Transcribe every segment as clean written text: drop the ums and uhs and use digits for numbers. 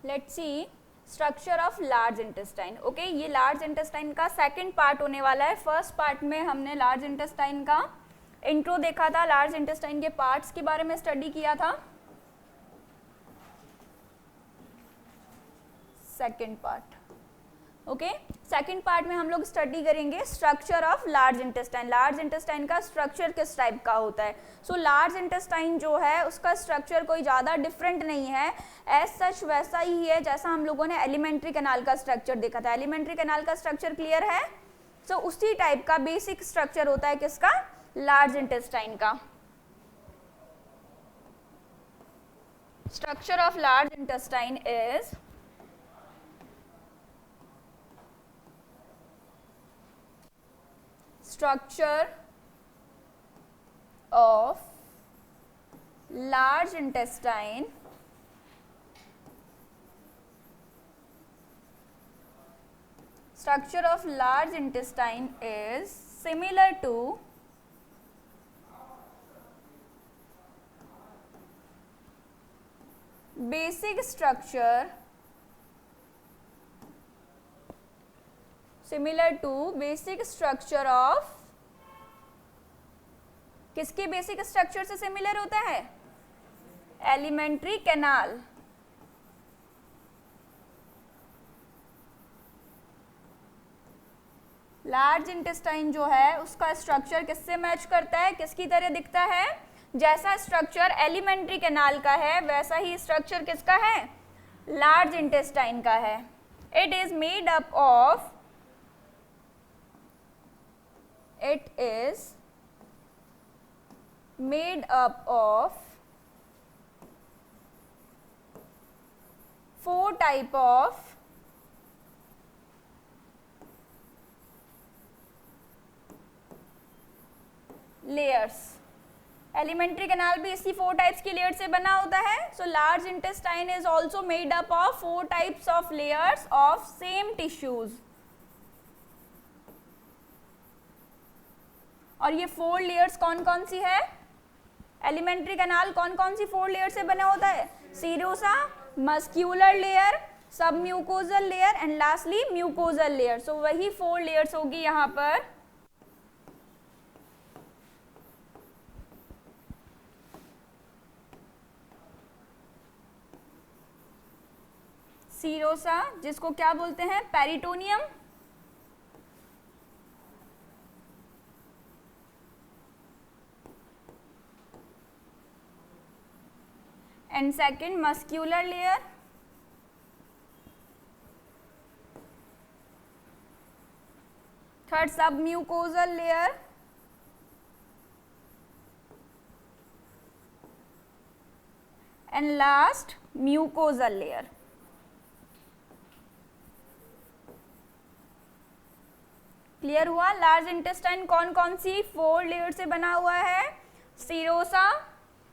Let's see structure of large intestine. Okay, ये large intestine का second part होने वाला है। फर्स्ट पार्ट में हमने लार्ज इंटेस्टाइन का इंट्रो देखा था, लार्ज इंटेस्टाइन के पार्ट्स के बारे में स्टडी किया था। Second part, okay, second part में हम लोग स्टडी करेंगे structure of large intestine. Large intestine का स्ट्रक्चर किस टाइप का होता है। सो लार्ज इंटेस्टाइन जो है उसका स्ट्रक्चर कोई ज़्यादा डिफरेंट नहीं है, एज सच वैसा ही है जैसा हम लोगों ने एलिमेंट्री कैनाल का स्ट्रक्चर देखा था। एलिमेंट्री कैनाल का स्ट्रक्चर क्लियर है। सो उसी टाइप का बेसिक स्ट्रक्चर होता है किसका, लार्ज इंटेस्टाइन का। Structure of large intestine is structure of large intestine is similar to basic structure of किसके बेसिक स्ट्रक्चर से सिमिलर होता है, एलिमेंट्री कैनाल। लार्ज इंटेस्टाइन जो है उसका स्ट्रक्चर किससे मैच करता है, किसकी तरह दिखता है, जैसा स्ट्रक्चर एलिमेंट्री कैनाल का है वैसा ही स्ट्रक्चर किसका है, लार्ज इंटेस्टाइन का है। It is made up of four type of layers। Alimentary canal भी इसी 4 टाइप्स की लेयर से बना होता है। So large intestine is also made up of 4 types of layers of same tissues. और ये 4 लेयर्स कौन कौन सी है, एलिमेंट्री कैनाल कौन कौन सी 4 लेयर से बना होता है, serosa, muscular layer, submucosal layer and lastly mucosal layer. So वही 4 लेयर्स होगी यहाँ पर। सीरोसा जिसको क्या बोलते हैं, peritoneum, and second muscular layer, third submucosal layer, and last mucosal layer। Clear हुआ। लार्ज इंटेस्टाइन कौन कौन सी 4 लेयर से बना हुआ है, serosa,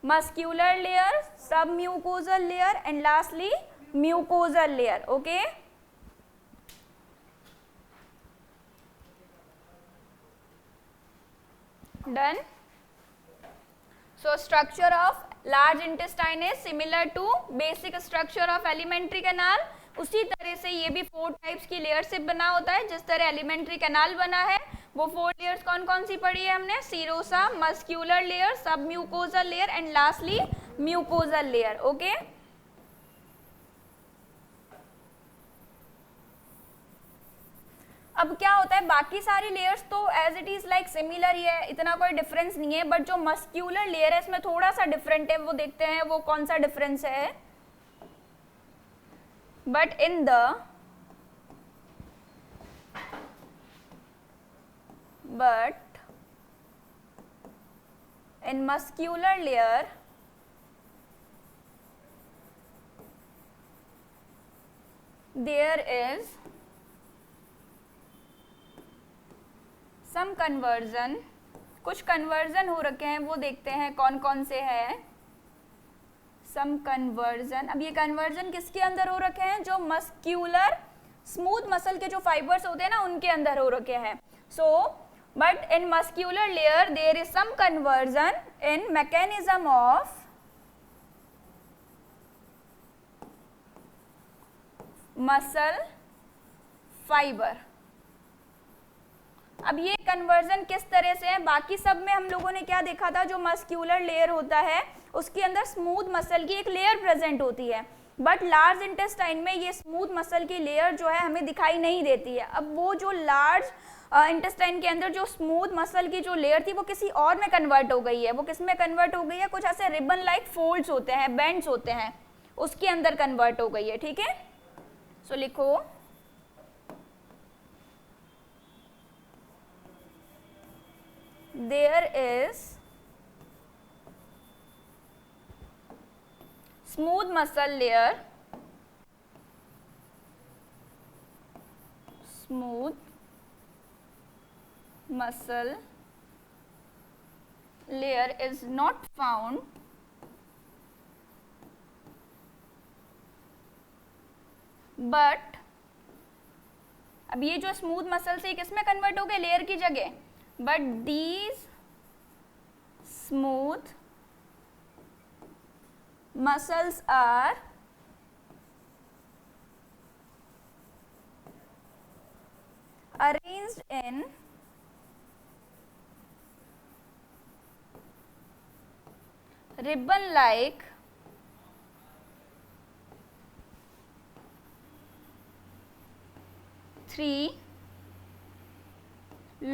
muscular layer, submucosal layer and lastly mucosal layer। okay, done। so structure of large intestine is similar to basic structure of elementary canal। उसी तरह से ये भी 4 टाइप्स की लेयर से बना होता है। जिस तरह एलिमेंट्री कैनाल बना है वो 4 लेयर्स कौन कौन सी पढ़ी है हमने, serosa, muscular layer, submucosal layer and lastly mucosal layer. Okay, अब क्या होता है, बाकी सारी लेयर्स तो as it is like similar ही है, इतना कोई डिफरेंस नहीं है, बट जो मस्क्यूलर लेयर है इसमें थोड़ा सा डिफरेंट है। वो देखते हैं वो कौन सा डिफरेंस है। but in muscular layer there is some conversion, कुछ कन्वर्जन हो रखे हैं, वो देखते हैं कौन कौन से हैं। सम कन्वर्जन, अब ये कन्वर्जन किसके अंदर हो रखे हैं, जो मस्क्यूलर स्मूथ मसल के जो फाइबर्स होते हैं ना उनके अंदर हो रखे हैं। So but in muscular layer there is some conversion in mechanism of muscle fibre. अब ये कन्वर्जन किस तरह से है, बाकी सब में हम लोगों ने क्या देखा था, जो मस्क्यूलर लेयर होता है उसके अंदर स्मूथ मसल की एक लेयर प्रेजेंट होती है, बट लार्ज इंटेस्टाइन में ये स्मूथ मसल की लेयर जो है हमें दिखाई नहीं देती है। अब वो जो लार्ज इंटेस्टाइन के अंदर जो स्मूथ मसल की जो लेयर थी वो किसी और में कन्वर्ट हो गई है। वो किस में कन्वर्ट हो गई है, कुछ ऐसे रिबन लाइक फोल्ड्स होते हैं, बेंड्स होते हैं, उसके अंदर कन्वर्ट हो गई है। ठीक है, सो लिखो there is smooth muscle layer, smooth muscle layer is not found but अब ये जो स्मूथ मसल से किस में कन्वर्ट हो गए, लेयर की जगह, but these smooth muscles are arranged in ribbon like three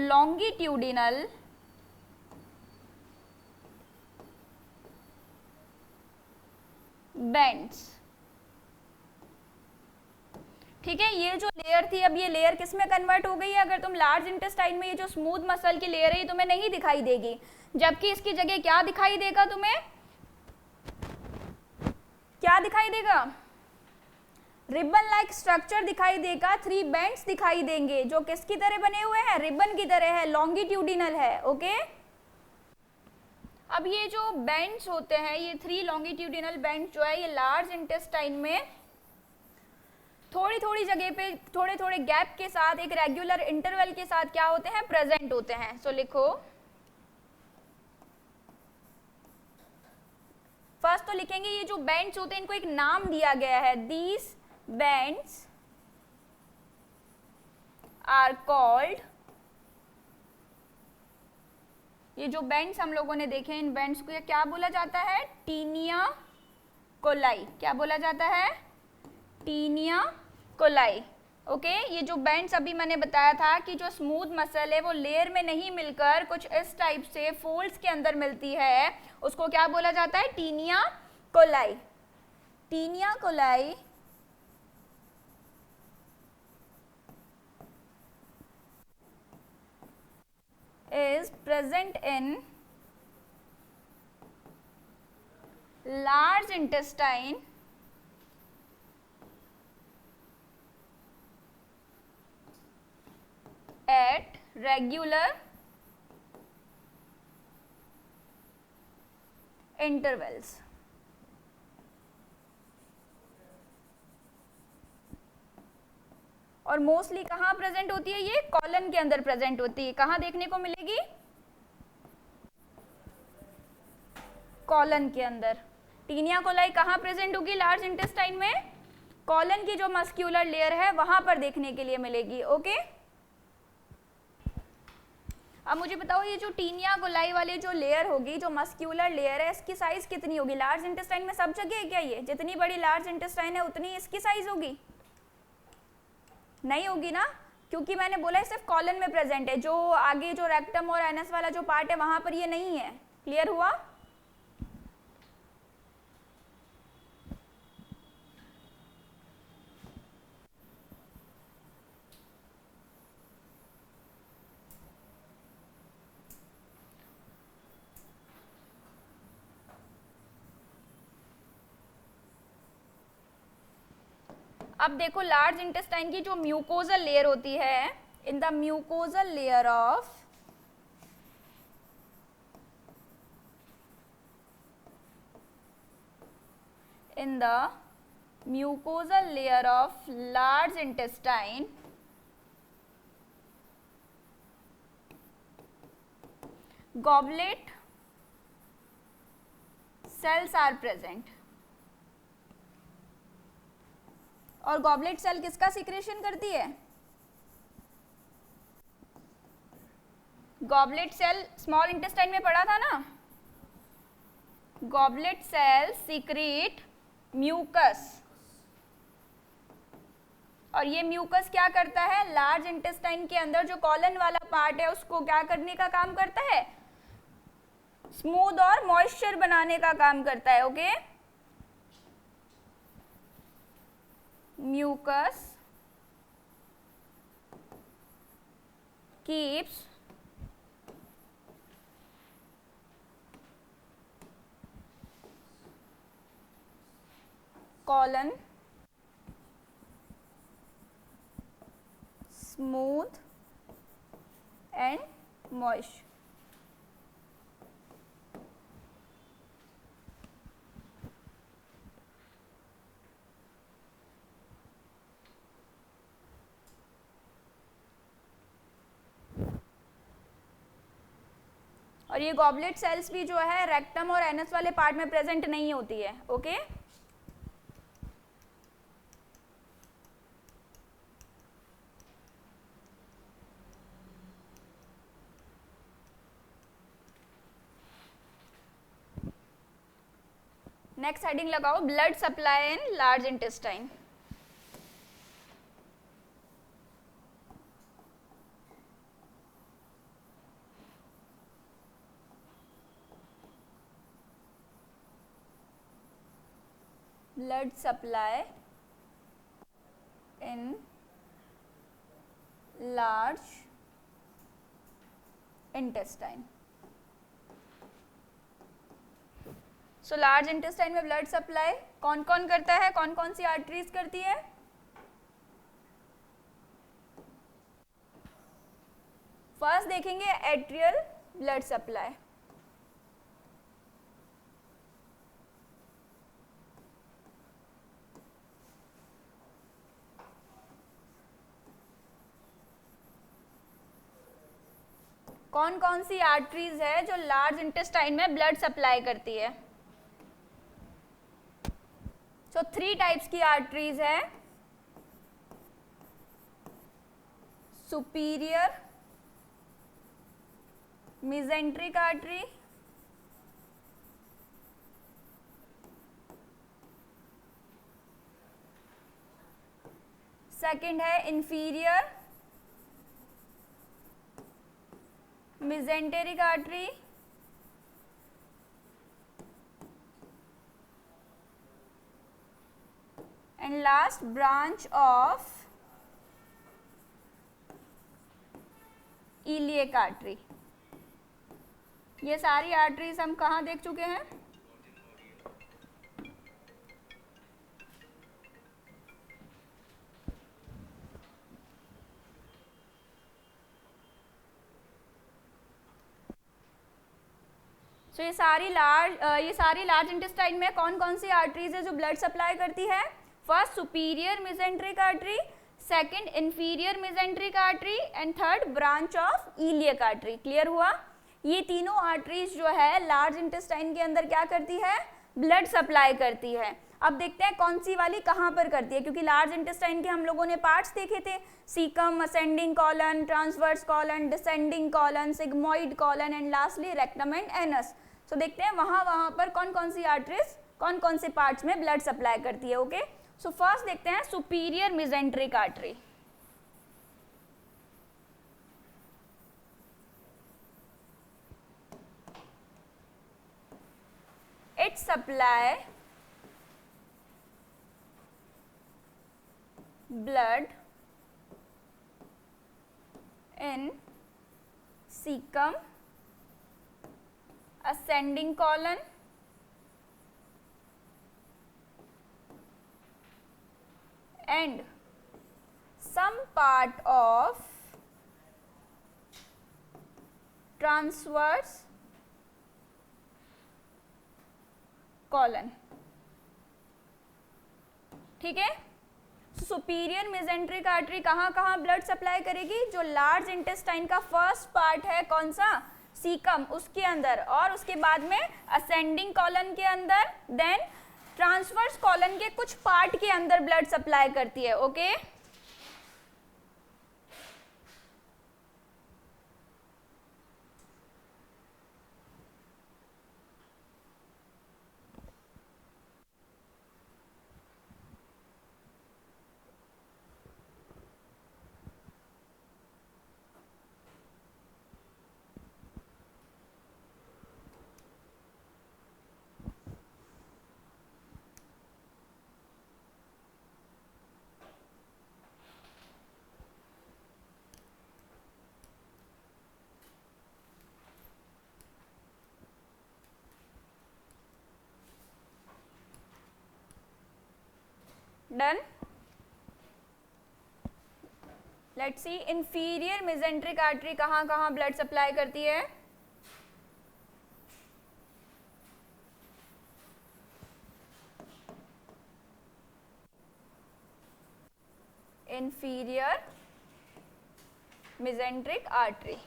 longitudinal bands. ठीक है, ये जो लेयर थी, अब ये लेयर किस में कन्वर्ट हो गई है, अगर तुम लार्ज इंटेस्टाइन में ये जो स्मूथ मसल की लेयर है ये तुम्हें नहीं दिखाई देगी, जबकि इसकी जगह क्या दिखाई देगा, तुम्हें क्या दिखाई देगा, रिबन लाइक स्ट्रक्चर दिखाई देगा, थ्री बेंड्स दिखाई देंगे जो किसकी तरह बने हुए हैं, रिबन की तरह है, लॉन्गिट्यूडिनल है। ओके, अब ये जो बेंड्स होते हैं, ये थ्री लॉन्गिट्यूडिनल बेंड्स जो है ये लार्ज इंटेस्टाइन में थोड़ी थोड़ी जगह पे थोड़े थोड़े गैप के साथ एक रेगुलर इंटरवल के साथ क्या होते हैं, प्रेजेंट होते हैं। सो लिखो, फर्स्ट तो लिखेंगे ये जो बेंड्स होते हैं इनको एक नाम दिया गया है, दीज बेंड्स आर कॉल्ड, ये जो बेंड्स हम लोगों ने देखे इन बेंड्स को क्या बोला जाता है, टीनिया कोलाई। क्या बोला जाता है, टीनिया कोलाई। ओके, ये जो बेंड्स अभी मैंने बताया था कि जो स्मूथ मसल है वो लेयर में नहीं मिलकर कुछ इस टाइप से फोल्ड्स के अंदर मिलती है, उसको क्या बोला जाता है, taenia coli. Taenia coli is present in large intestine at regular intervals। और मोस्टली कहाँ प्रेजेंट होती है, ये कॉलन के अंदर प्रेजेंट होती है। कहाँ देखने को मिलेगी, कॉलन के अंदर। टीनिया कोलाई कहाँ प्रेजेंट होगी, लार्ज इंटेस्टाइन में, कॉलन की जो मस्क्यूलर लेयर है वहां पर देखने के लिए मिलेगी। ओके, अब मुझे बताओ ये जो टीनिया कोलाई वाली जो लेयर होगी, जो मस्क्यूलर लेयर है, इसकी साइज कितनी होगी, लार्ज इंटेस्टाइन में सब जगह है क्या, ये जितनी बड़ी लार्ज इंटेस्टाइन है उतनी इसकी साइज होगी, नहीं होगी ना, क्योंकि मैंने बोला है सिर्फ कॉलन में प्रेजेंट है, जो आगे जो रेक्टम और एनस वाला जो पार्ट है वहां पर ये नहीं है। क्लियर हुआ, अब देखो लार्ज इंटेस्टाइन की जो म्यूकोजल लेयर होती है, in the mucosal layer of in the mucosal layer of large intestine goblet cells are present। और गॉबलेट सेल किसका सिक्रेशन करती है? गॉबलेट सेल स्मॉल इंटेस्टाइन में पढ़ा था ना, गॉबलेट सेल सीक्रेट म्यूकस, और ये म्यूकस क्या करता है? लार्ज इंटेस्टाइन के अंदर जो कॉलन वाला पार्ट है उसको क्या करने का काम करता है? स्मूथ और मॉइस्चर बनाने का काम करता है। Okay, mucus keeps colon smooth and moist। और ये गॉबलेट सेल्स भी जो है रेक्टम और एनस वाले पार्ट में प्रेजेंट नहीं होती है। ओके, नेक्स्ट हेडिंग लगाओ, blood supply in large intestine. Blood supply in large intestine. So large intestine में ब्लड सप्लाई कौन कौन करता है, कौन कौन सी आर्टरीज करती है? फर्स्ट देखेंगे एट्रियल ब्लड सप्लाई। कौन कौन सी आर्टरीज है जो लार्ज इंटेस्टाइन में ब्लड सप्लाई करती है? सो 3 टाइप्स की आर्टरीज है, सुपीरियर मेसेंट्रिक आर्टरी, सेकंड है inferior mesenteric artery, and last branch of iliac artery. ये सारी आर्टरीज हम कहाँ देख चुके हैं? तो ये सारी लार्ज इंटेस्टाइन में कौन कौन सी आर्टरीज है जो ब्लड सप्लाई करती है? First superior mesenteric artery, second inferior mesenteric artery, and third branch of iliac artery. Clear हुआ? ये तीनों आर्टरीज जो है लार्ज इंटेस्टाइन के अंदर क्या करती है? ब्लड सप्लाई करती है। अब देखते हैं कौन सी वाली कहाँ पर करती है, क्योंकि लार्ज इंटेस्टाइन के हम लोगों ने पार्ट्स देखे थे, caecum, ascending colon, transverse colon, descending colon, sigmoid colon, and lastly rectum and anus. तो देखते हैं वहाँ पर कौन कौन सी आर्टरीज कौन कौन से पार्ट्स में ब्लड सप्लाई करती है। ओके, सो फर्स्ट देखते हैं superior mesenteric artery. It supply blood in cecum, ascending colon, and some part of transverse colon। ठीक है, सुपीरियर मेसेंट्रिक आर्टरी कहाँ कहाँ ब्लड सप्लाई करेगी? जो लार्ज इंटेस्टाइन का फर्स्ट पार्ट है, कौन सा? सीकम, उसके अंदर, और उसके बाद में असेंडिंग कॉलन के अंदर, देन ट्रांसवर्स कॉलन के कुछ पार्ट के अंदर ब्लड सप्लाई करती है। Okay done. Let's see inferior mesenteric artery कहाँ कहाँ ब्लड सप्लाई करती है। इंफीरियर मेसेंट्रिक आर्टरी,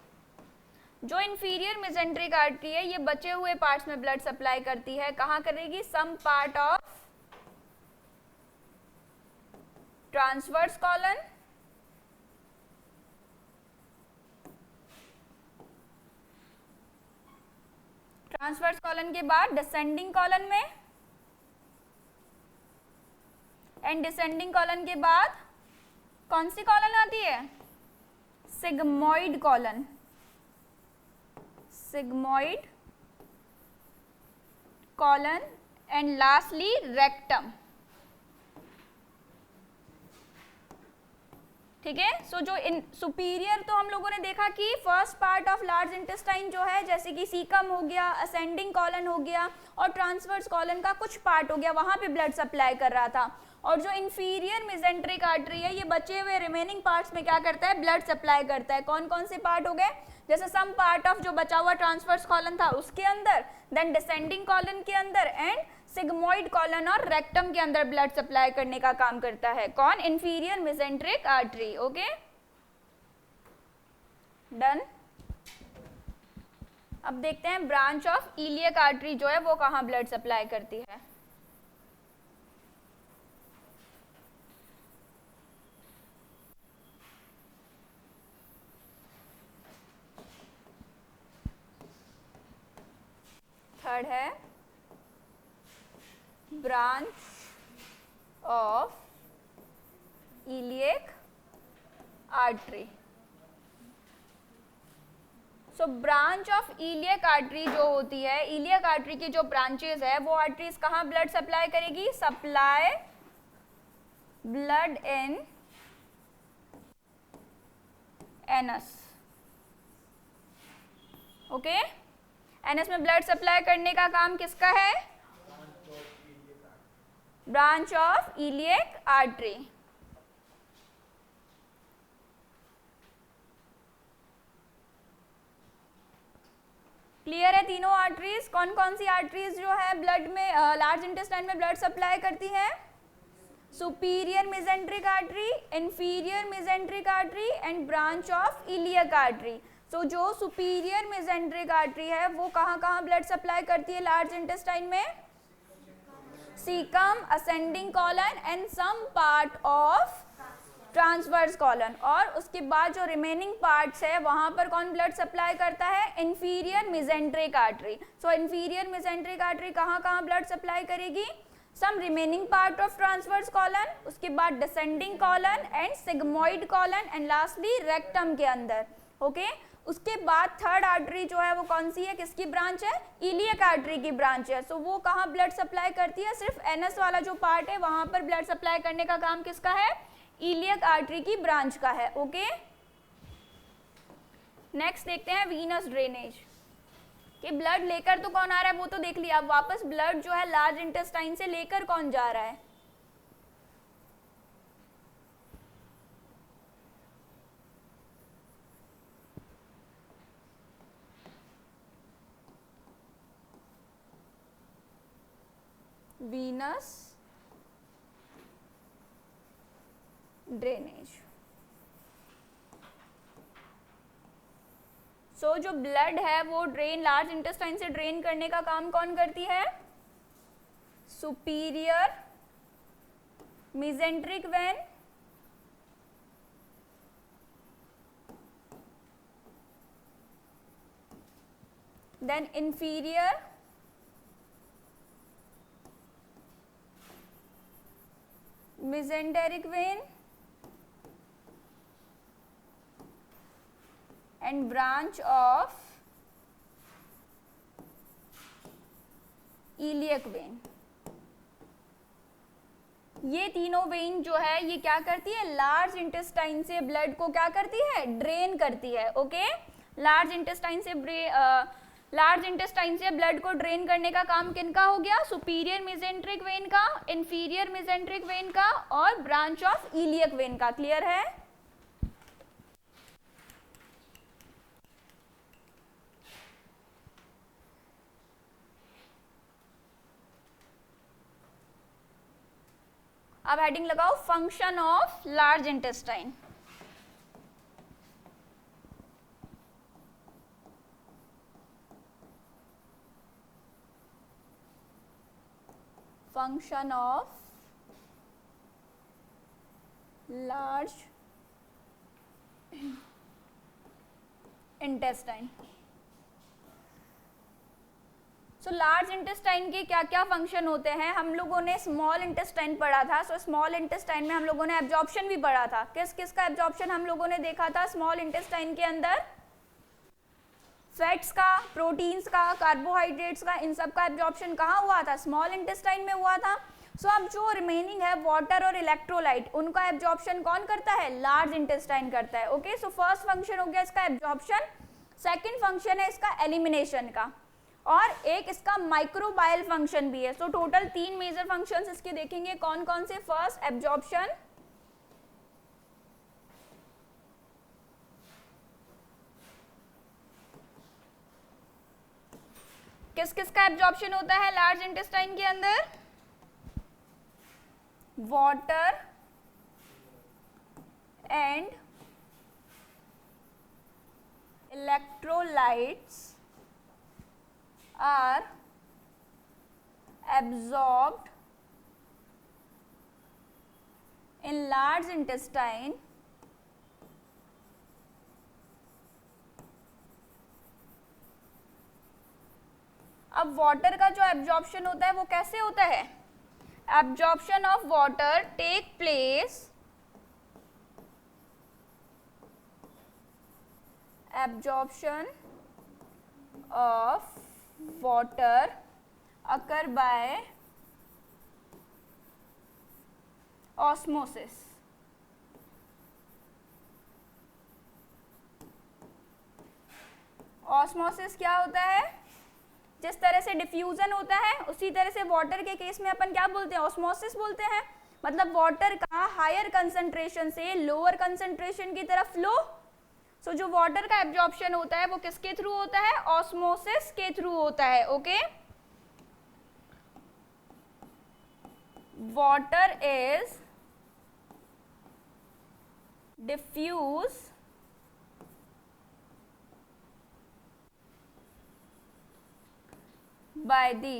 जो इंफीरियर मेसेंट्रिक आर्टरी है ये बचे हुए पार्ट्स में ब्लड सप्लाई करती है। कहाँ करेगी? Some part of transverse colon, transverse colon के बाद डिसेंडिंग कॉलन में, एंड डिसेंडिंग कॉलन के बाद कौन सी कॉलन आती है? Sigmoid colon, sigmoid colon, and lastly rectum. ठीक है। सो जो इन सुपीरियर तो हम लोगों ने देखा कि first part of large intestine जो है, जैसे कि सीकम हो गया, असेंडिंग कॉलन हो गया और ट्रांसवर्स कॉलन का कुछ पार्ट हो गया, वहां पे ब्लड सप्लाई कर रहा था। और जो इंफीरियर मेसेंट्रिक आर्टरी है ये बचे हुए रिमेनिंग पार्ट्स में क्या करता है? ब्लड सप्लाई करता है। कौन कौन से पार्ट हो गए? जैसे सम पार्ट ऑफ जो बचा हुआ ट्रांसवर्स कॉलन था उसके अंदर, देन डिसेंडिंग कॉलन के अंदर, एंड सिग्मोइड कॉलन और रेक्टम के अंदर ब्लड सप्लाई करने का काम करता है। कौन? Inferior mesenteric artery. Okay done. अब देखते हैं ब्रांच ऑफ इलियक आर्टरी जो है वो कहाँ ब्लड सप्लाई करती है। थर्ड है branch of iliac artery. So branch of iliac artery जो होती है, इलियक आर्टरी की जो ब्रांचेस है वो आर्टरीज कहाँ ब्लड सप्लाई करेगी? Supply blood in anus. Okay anus में ब्लड सप्लाई करने का काम किसका है? Branch of iliac artery. Clear है तीनों आर्टरीज? कौन कौन सी आर्टरीज जो है ब्लड में लार्ज इंटेस्टाइन में ब्लड सप्लाई करती है? Superior mesenteric artery, inferior mesenteric artery and branch of iliac artery. So जो सुपीरियर मेसेंट्रिक आर्टरी है वो कहाँ कहाँ ब्लड सप्लाई करती है लार्ज इंटेस्टाइन में? Caecum, ascending colon and some part of transverse colon. और उसके बाद जो रिमेनिंग पार्ट्स है वहां पर कौन ब्लड सप्लाई करता है? Inferior mesenteric artery. So inferior mesenteric artery कहाँ कहाँ ब्लड सप्लाई करेगी? Some remaining part of transverse colon, उसके बाद descending colon and sigmoid colon and lastly rectum के अंदर। ओके उसके बाद थर्ड आर्टरी जो है वो कौन सी है? किसकी ब्रांच है? इलियक आर्टरी की ब्रांच है। सो वो कहाँ ब्लड सप्लाई करती है? सिर्फ एनस वाला जो पार्ट है वहां पर ब्लड सप्लाई करने का काम किसका है? इलियक आर्टरी की ब्रांच का है। ओके नेक्स्ट देखते हैं वीनस ड्रेनेज। कि ब्लड लेकर तो कौन आ रहा है वो तो देख लिया, अब वापस ब्लड जो है लार्ज इंटेस्टाइन से लेकर कौन जा रहा है? Venus drainage. सो जो ब्लड है वो ड्रेन लार्ज इंटेस्टाइन से ड्रेन करने का काम कौन करती है? superior mesenteric vein, then inferior mesenteric vein and branch of iliac vein. ये तीनों वेन जो है ये क्या करती है, लार्ज इंटेस्टाइन से ब्लड को क्या करती है, ड्रेन करती है. ओके, लार्ज इंटेस्टाइन से ब्लड को ड्रेन करने का काम किनका हो गया, सुपीरियर मेसेंट्रिक वेन का, इंफीरियर मेसेंट्रिक वेन का और ब्रांच ऑफ इलियक वेन का. क्लियर है? अब हेडिंग लगाओ, function of large intestine. Function of large intestine. So large intestine के क्या क्या फंक्शन होते हैं. हम लोगों ने स्मॉल इंटेस्टाइन पढ़ा था. सो स्मॉल इंटेस्टाइन में हम लोगों ने एब्जॉर्प्शन भी पढ़ा था. किस किस का एब्जॉर्प्शन हम लोगों ने देखा था स्मॉल इंटेस्टाइन के अंदर? फैट्स का, प्रोटीन्स का, कार्बोहाइड्रेट्स का, इन सब का एब्जॉर्प्शन कहाँ हुआ था, स्मॉल इंटेस्टाइन में हुआ था. सो अब जो रिमेनिंग है वाटर और इलेक्ट्रोलाइट, उनका एब्जॉर्प्शन कौन करता है, लार्ज इंटेस्टाइन करता है. ओके, सो फर्स्ट फंक्शन हो गया इसका एब्जॉर्प्शन. सेकंड फंक्शन है इसका एलिमिनेशन का, और एक इसका माइक्रोबायल फंक्शन भी है. सो टोटल 3 मेजर फंक्शंस इसके देखेंगे. कौन कौन से? फर्स्ट एब्जॉर्प्शन, किस किस का एब्जॉर्प्शन होता है लार्ज इंटेस्टाइन के अंदर? Water and electrolytes are absorbed in large intestine अब वाटर का जो एब्जॉर्प्शन होता है वो कैसे होता है? Absorption of water take place absorption of water occur by osmosis. Osmosis क्या होता है? जिस तरह से डिफ्यूजन होता है उसी तरह से वाटर के केस में अपन क्या बोलते हैं, ऑस्मोसिस बोलते हैं. मतलब वाटर का हायर कंसंट्रेशन से लोअर कंसंट्रेशन की तरफ फ्लो. सो जो वाटर का एब्जॉर्प्शन होता है वो किसके थ्रू होता है, ऑस्मोसिस के थ्रू होता है. Okay, water is diffuse by the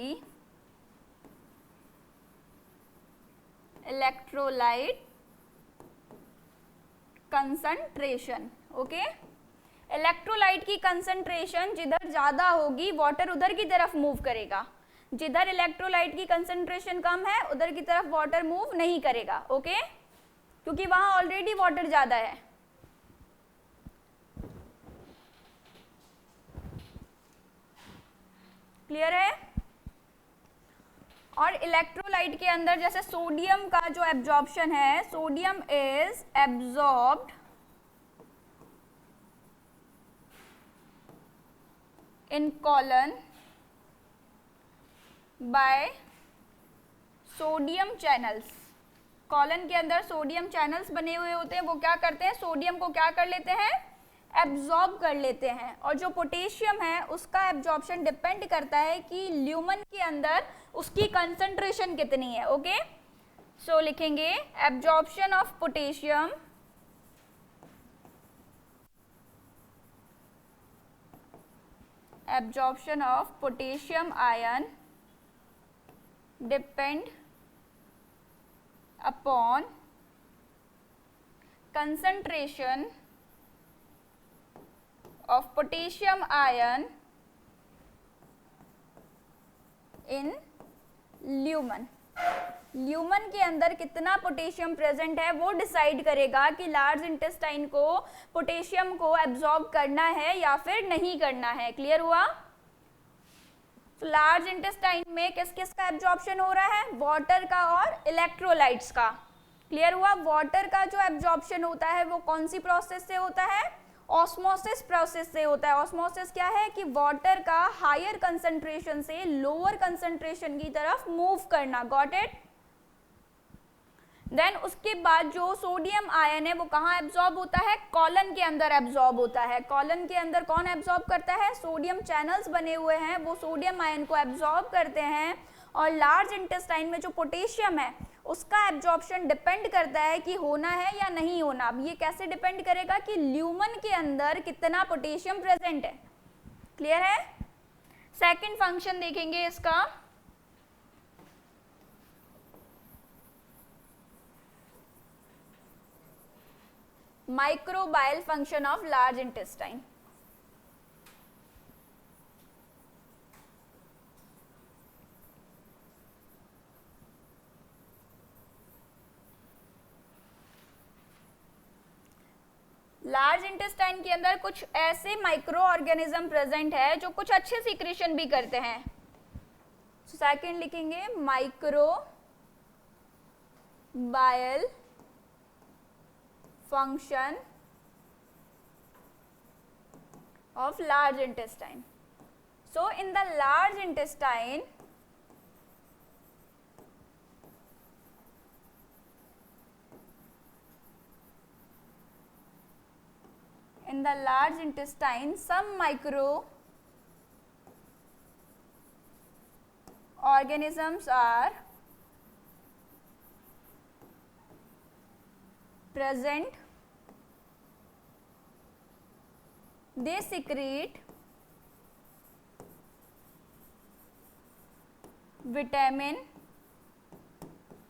electrolyte concentration. Okay, electrolyte की कंसंट्रेशन जिधर ज्यादा होगी वाटर उधर की तरफ मूव करेगा. जिधर इलेक्ट्रोलाइट की कंसंट्रेशन कम है उधर की तरफ वाटर मूव नहीं करेगा. ओके, क्योंकि वहां ऑलरेडी वाटर ज्यादा है. क्लियर है? और इलेक्ट्रोलाइट के अंदर जैसे सोडियम का जो एब्जॉर्प्शन है, sodium is absorbed in colon by sodium channels. Colon के अंदर सोडियम चैनल्स बने हुए होते हैं. वो क्या करते हैं, सोडियम को क्या कर लेते हैं, एब्जॉर्ब कर लेते हैं. और जो पोटेशियम है उसका एब्जॉर्प्शन डिपेंड करता है कि ल्यूमन के अंदर उसकी कंसंट्रेशन कितनी है. ओके, सो लिखेंगे absorption of potassium absorption of potassium ion depend upon concentration of potassium ion in lumen. Lumen के अंदर कितना पोटेशियम प्रेजेंट है वो डिसाइड करेगा कि लार्ज इंटेस्टाइन को पोटेशियम को एब्जॉर्ब करना है या फिर नहीं करना है। क्लियर हुआ? तो लार्ज इंटेस्टाइन में किस किस का एब्जॉर्प्शन हो रहा है? वाटर का और इलेक्ट्रोलाइट्स का। क्लियर हुआ? वाटर का जो एब्जॉर्प्शन होता है वो कौन सी प्रोसेस से होता है? ऑस्मोसिस प्रोसेस से होता है। ऑस्मोसिस क्या है कि वाटर का हायर कंसंट्रेशन से लोअर कंसंट्रेशन की तरफ मूव करना। Got it? देन उसके बाद जो सोडियम आयन है वो कहाँ एब्जॉर्ब होता है? कॉलन के अंदर एब्जॉर्ब होता है। कॉलन के अंदर कौन एब्जॉर्ब करता है? सोडियम चैनल्स बने हुए हैं, वो सोडियम आयन को एब्जॉर्ब करते हैं। और लार्ज इंटेस्टाइन में जो पोटेशियम है उसका एब्जॉर्प्शन डिपेंड करता है कि होना है या नहीं होना। अब ये कैसे डिपेंड करेगा कि ल्यूमन के अंदर कितना पोटेशियम प्रेजेंट है। क्लियर है? सेकंड फंक्शन देखेंगे इसका। Microbial function of large intestine. Large intestine के अंदर कुछ ऐसे माइक्रो ऑर्गेनिज्म प्रेजेंट है जो कुछ अच्छे सीक्रेशन भी करते हैं। सेकंड लिखेंगे माइक्रो बायल function of large intestine. So in the large intestine some micro organisms are present. They secrete vitamin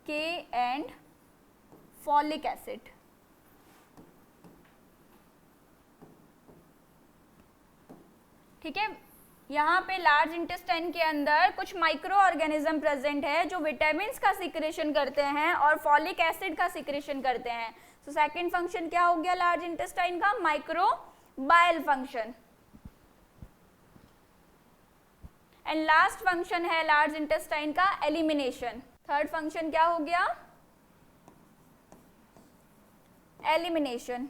K and folic acid. ठीक है, यहाँ पे लार्ज इंटेस्टाइन के अंदर कुछ माइक्रो ऑर्गेनिज्म प्रेजेंट है जो विटामिन का सिक्रेशन करते हैं और फॉलिक एसिड का सिक्रेशन करते हैं। तो सेकंड फंक्शन क्या हो गया लार्ज इंटेस्टाइन का? माइक्रो बायल फंक्शन। एंड लास्ट फंक्शन है लार्ज इंटेस्टाइन का एलिमिनेशन। थर्ड फंक्शन क्या हो गया? Elimination.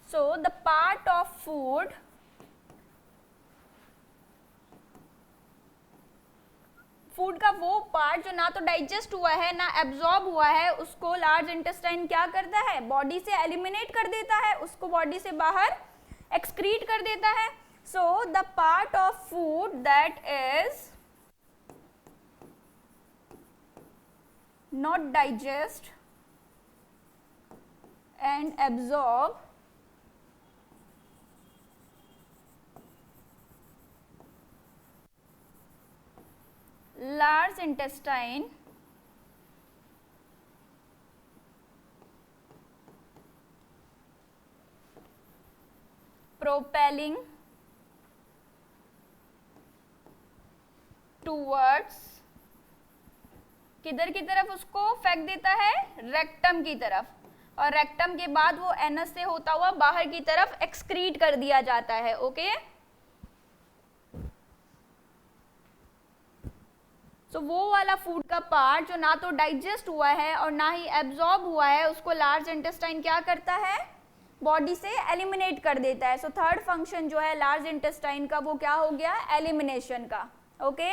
So the part of food का वो पार्ट जो ना तो डाइजेस्ट हुआ है ना एब्जॉर्ब हुआ है उसको लार्ज इंटेस्टाइन क्या करता है? बॉडी से एलिमिनेट कर देता है, उसको बॉडी से बाहर एक्सक्रीट कर देता है। So the part of food that is not digest and absorb large intestine propelling towards किधर की तरफ उसको फेंक देता है? रेक्टम की तरफ। और रेक्टम के बाद वो एनस से होता हुआ बाहर की तरफ एक्सक्रीट कर दिया जाता है। ओके, तो वो वाला फूड का पार्ट जो ना तो डाइजेस्ट हुआ है और ना ही एब्जॉर्ब हुआ है उसको लार्ज इंटेस्टाइन क्या करता है? बॉडी से एलिमिनेट कर देता है। सो थर्ड फंक्शन जो है लार्ज इंटेस्टाइन का वो क्या हो गया? एलिमिनेशन का। ओके